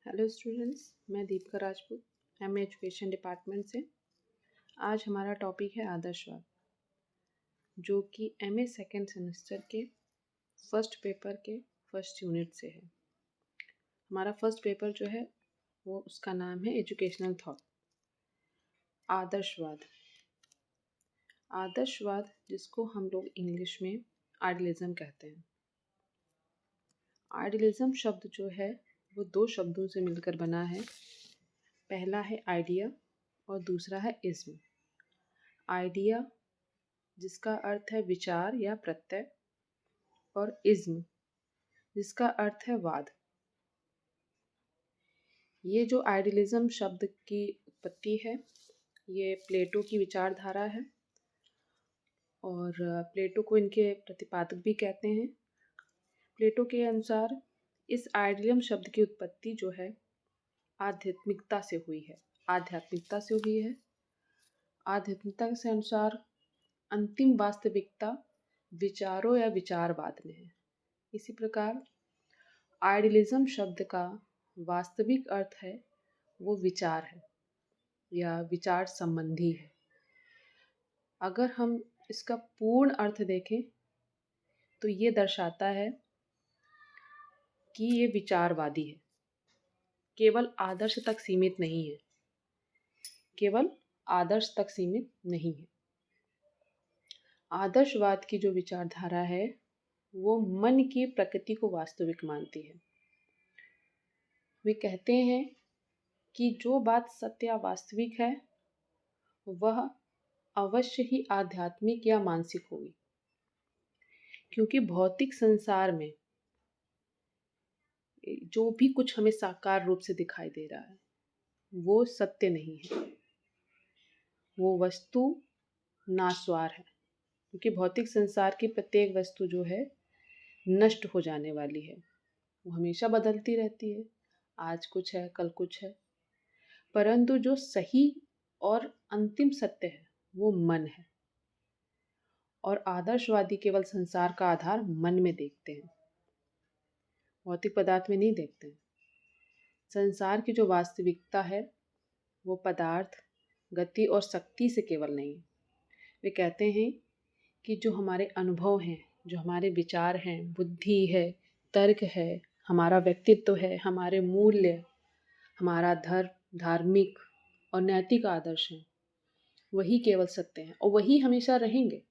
Hello students, मैं Deepika Rajput MA education department से। आज हमारा टॉपिक है आदर्शवाद, जो कि एमए सेकेंड सेमेस्टर के फर्स्ट पेपर के फर्स्ट यूनिट से है। हमारा फर्स्ट पेपर जो है वो उसका नाम है एजुकेशनल थॉट। आदर्शवाद आदर्शवाद जिसको हम लोग इंग्लिश में आइडियलिज्म कहते हैं। आइडियलिज्म शब्द जो है वो दो शब्दों से मिलकर बना है। पहला है आइडिया और दूसरा है इज्म। आइडिया जिसका अर्थ है विचार या प्रत्यय, और इज्म जिसका अर्थ है वाद। ये जो आइडियलिज्म शब्द की उत्पत्ति है ये प्लेटो की विचारधारा है, और प्लेटो को इनके प्रतिपादक भी कहते हैं। प्लेटो के अनुसार इस आइडियलिज्म शब्द की उत्पत्ति जो है आध्यात्मिकता से हुई है। आध्यात्मिकता से अनुसार अंतिम वास्तविकता विचारों या विचारवाद में है। इसी प्रकार आइडियलिज्म शब्द का वास्तविक अर्थ है वो विचार है या विचार संबंधी है। अगर हम इसका पूर्ण अर्थ देखें तो ये दर्शाता है कि ये विचारवादी है, केवल आदर्श तक सीमित नहीं है। आदर्शवाद की जो विचारधारा है वो मन की प्रकृति को वास्तविक मानती है। वे कहते हैं कि जो बात सत्य या वास्तविक है वह अवश्य ही आध्यात्मिक या मानसिक होगी, क्योंकि भौतिक संसार में जो भी कुछ हमें साकार रूप से दिखाई दे रहा है वो सत्य नहीं है, वो वस्तु नास्वार है। क्योंकि भौतिक संसार की प्रत्येक वस्तु जो है नष्ट हो जाने वाली है, वो हमेशा बदलती रहती है। आज कुछ है, कल कुछ है, परंतु जो सही और अंतिम सत्य है वो मन है। और आदर्शवादी केवल संसार का आधार मन में देखते हैं, भौतिक पदार्थ में नहीं देखते हैं। संसार की जो वास्तविकता है वो पदार्थ, गति और शक्ति से केवल नहीं। वे कहते हैं कि जो हमारे अनुभव हैं, जो हमारे विचार हैं, बुद्धि है, तर्क है, हमारा व्यक्तित्व है, हमारे मूल्य, हमारा धर्म, धार्मिक और नैतिक आदर्श हैं, वही केवल सत्य हैं और वही हमेशा रहेंगे,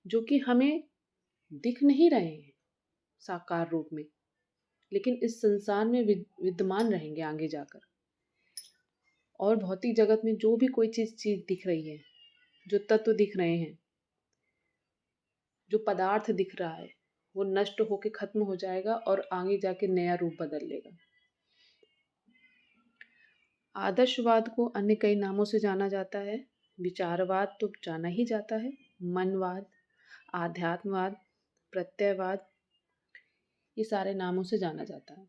जो कि हमें दिख नहीं रहे हैं साकार रूप में, लेकिन इस संसार में विद्यमान रहेंगे आगे जाकर। और भौतिक जगत में जो भी कोई चीज दिख रही है, जो तत्व दिख रहे हैं, जो पदार्थ दिख रहा है, वो नष्ट होकर खत्म हो जाएगा और आगे जाके नया रूप बदल लेगा। आदर्शवाद को अन्य कई नामों से जाना जाता है। विचारवाद तो जाना ही जाता है, मनवाद, आध्यात्मवाद, प्रत्ययवाद, ये सारे नामों से जाना जाता है।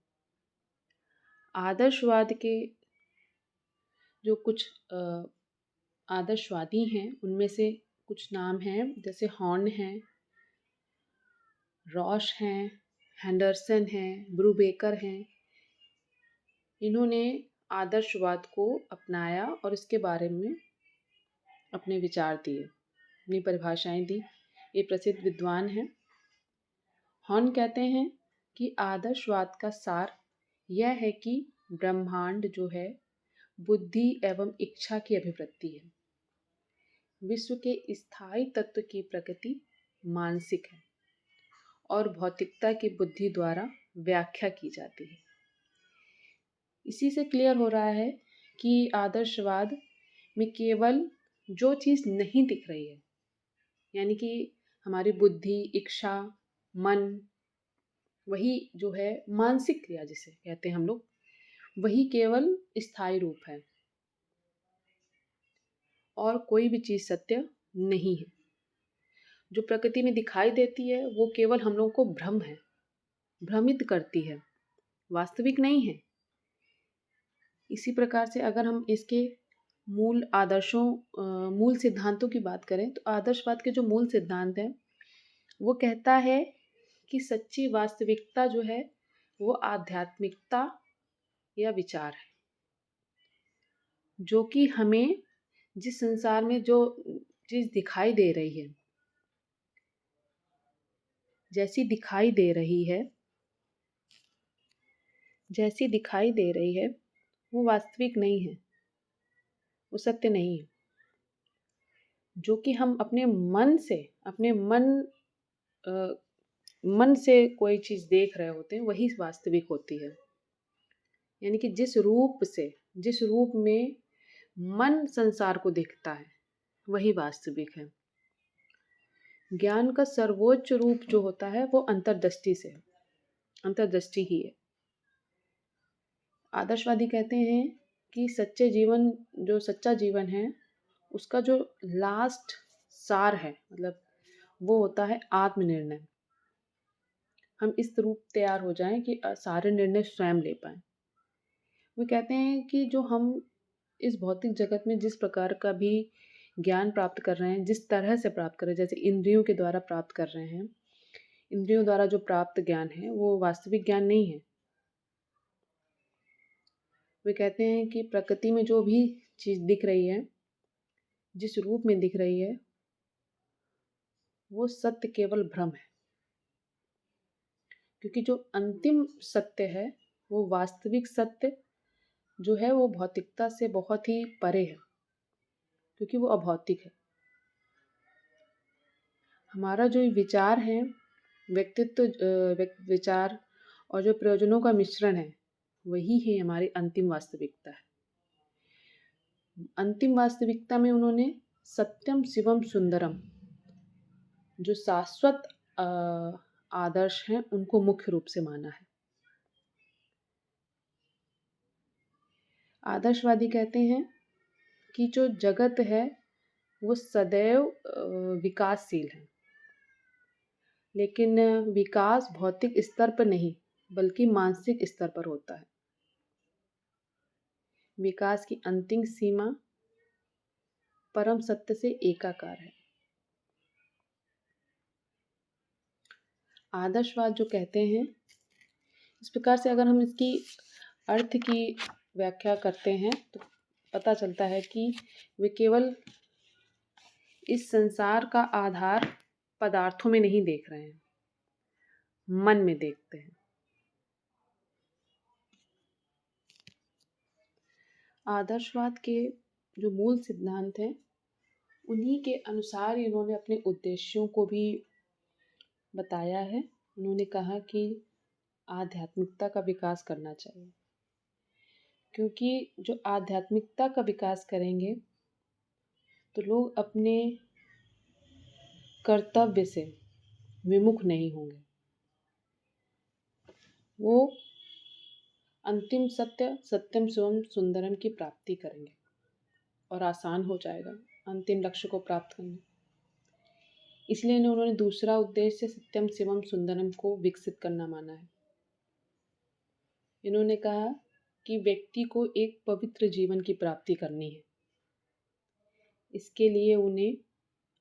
आदर्शवाद के जो कुछ आदर्शवादी हैं उनमें से कुछ नाम हैं, जैसे हॉर्न हैं, रॉश हैं, हेंडरसन हैं, ब्रूबेकर हैं। इन्होंने आदर्शवाद को अपनाया और इसके बारे में अपने विचार दिए, अपनी परिभाषाएं दी। ये प्रसिद्ध विद्वान हैं। हॉर्न कहते हैं कि आदर्शवाद का सार यह है कि ब्रह्मांड जो है बुद्धि एवं इच्छा की अभिव्यक्ति है। विश्व के स्थायी तत्व की प्रकृति मानसिक है और भौतिकता की बुद्धि द्वारा व्याख्या की जाती है। इसी से क्लियर हो रहा है कि आदर्शवाद में केवल जो चीज़ नहीं दिख रही है, यानी कि हमारी बुद्धि, इच्छा, मन, वही जो है मानसिक क्रिया जिसे कहते हैं हम लोग, वही केवल स्थायी रूप है और कोई भी चीज़ सत्य नहीं है। जो प्रकृति में दिखाई देती है वो केवल हम लोगों को भ्रम है, भ्रमित करती है, वास्तविक नहीं है। इसी प्रकार से अगर हम इसके मूल आदर्शों, मूल सिद्धांतों की बात करें तो आदर्शवाद के जो मूल सिद्धांत हैं वो कहता है कि सच्ची वास्तविकता जो है वो आध्यात्मिकता या विचार है, जो कि हमें जिस संसार में जो चीज़ दिखाई दे रही है, जैसी दिखाई दे रही है, जैसी दिखाई दे रही है, वो वास्तविक नहीं है, वो सत्य नहीं है। जो कि हम अपने मन से, अपने मन से कोई चीज़ देख रहे होते हैं, वही वास्तविक होती है। यानी कि जिस रूप में मन संसार को देखता है, वही वास्तविक है। ज्ञान का सर्वोच्च रूप जो होता है वो अंतर्दृष्टि से है, अंतर्दृष्टि ही है। आदर्शवादी कहते हैं कि जो सच्चा जीवन है, उसका जो लास्ट सार है, मतलब वो होता है आत्मनिर्णय। हम इस रूप तैयार हो जाएं कि सारे निर्णय स्वयं ले पाएं। वो कहते हैं कि जो हम इस भौतिक जगत में जिस प्रकार का भी ज्ञान प्राप्त कर रहे हैं, जिस तरह से प्राप्त कर रहे हैं, जैसे इंद्रियों के द्वारा प्राप्त कर रहे हैं, इंद्रियों द्वारा जो प्राप्त ज्ञान है वो वास्तविक ज्ञान नहीं है। वे कहते हैं कि प्रकृति में जो भी चीज़ दिख रही है, जिस रूप में दिख रही है, वो सत्य केवल भ्रम है। क्योंकि जो अंतिम सत्य है, वो वास्तविक सत्य जो है वो भौतिकता से बहुत ही परे है, क्योंकि वो अभौतिक है। हमारा जो विचार है, विचार और जो प्रयोजनों का मिश्रण है, वही है हमारी अंतिम वास्तविकता है। अंतिम वास्तविकता में उन्होंने सत्यम शिवम सुंदरम, जो शाश्वत आदर्श हैं, उनको मुख्य रूप से माना है। आदर्शवादी कहते हैं कि जो जगत है वो सदैव विकासशील है, लेकिन विकास भौतिक स्तर पर नहीं बल्कि मानसिक स्तर पर होता है। विकास की अंतिम सीमा परम सत्य से एकाकार है। आदर्शवाद जो कहते हैं, इस प्रकार से अगर हम इसकी अर्थ की व्याख्या करते हैं तो पता चलता है कि वे केवल इस संसार का आधार पदार्थों में नहीं देख रहे हैं, मन में देखते हैं। आदर्शवाद के जो मूल सिद्धांत हैं, उन्हीं के अनुसार इन्होंने अपने उद्देश्यों को भी बताया है। उन्होंने कहा कि आध्यात्मिकता का विकास करना चाहिए, क्योंकि जो आध्यात्मिकता का विकास करेंगे तो लोग अपने कर्तव्य से विमुख नहीं होंगे। वो अंतिम सत्यम शिवम सुंदरम की प्राप्ति करेंगे और आसान हो जाएगा अंतिम लक्ष्य को प्राप्त करना। इसलिए उन्होंने दूसरा उद्देश्य सत्यम शिवम सुंदरम को विकसित करना माना है। इन्होंने कहा कि व्यक्ति को एक पवित्र जीवन की प्राप्ति करनी है। इसके लिए उन्हें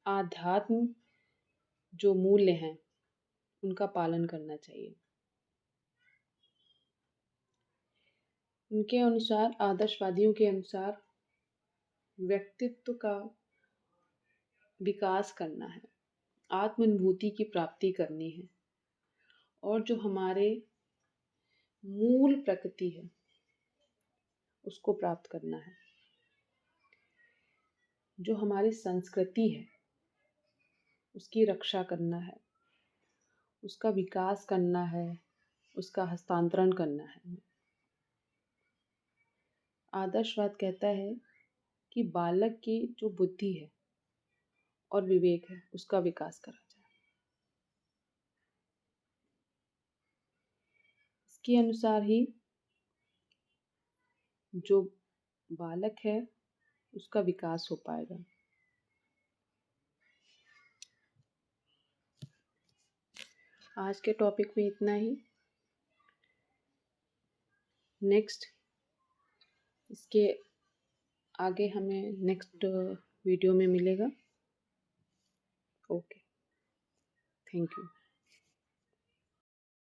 आध्यात्म जो मूल्य हैं उनका पालन करना चाहिए। उनके अनुसार, आदर्शवादियों के अनुसार, व्यक्तित्व का विकास करना है, आत्मानुभूति की प्राप्ति करनी है और जो हमारे मूल प्रकृति है उसको प्राप्त करना है। जो हमारी संस्कृति है उसकी रक्षा करना है, उसका विकास करना है, उसका हस्तांतरण करना है। आदर्शवाद कहता है कि बालक की जो बुद्धि है और विवेक है उसका विकास करा जाए। इसके अनुसार ही जो बालक है उसका विकास हो पाएगा। आज के टॉपिक में इतना ही। नेक्स्ट इसके आगे हमें नेक्स्ट वीडियो में मिलेगा। Okay, thank you.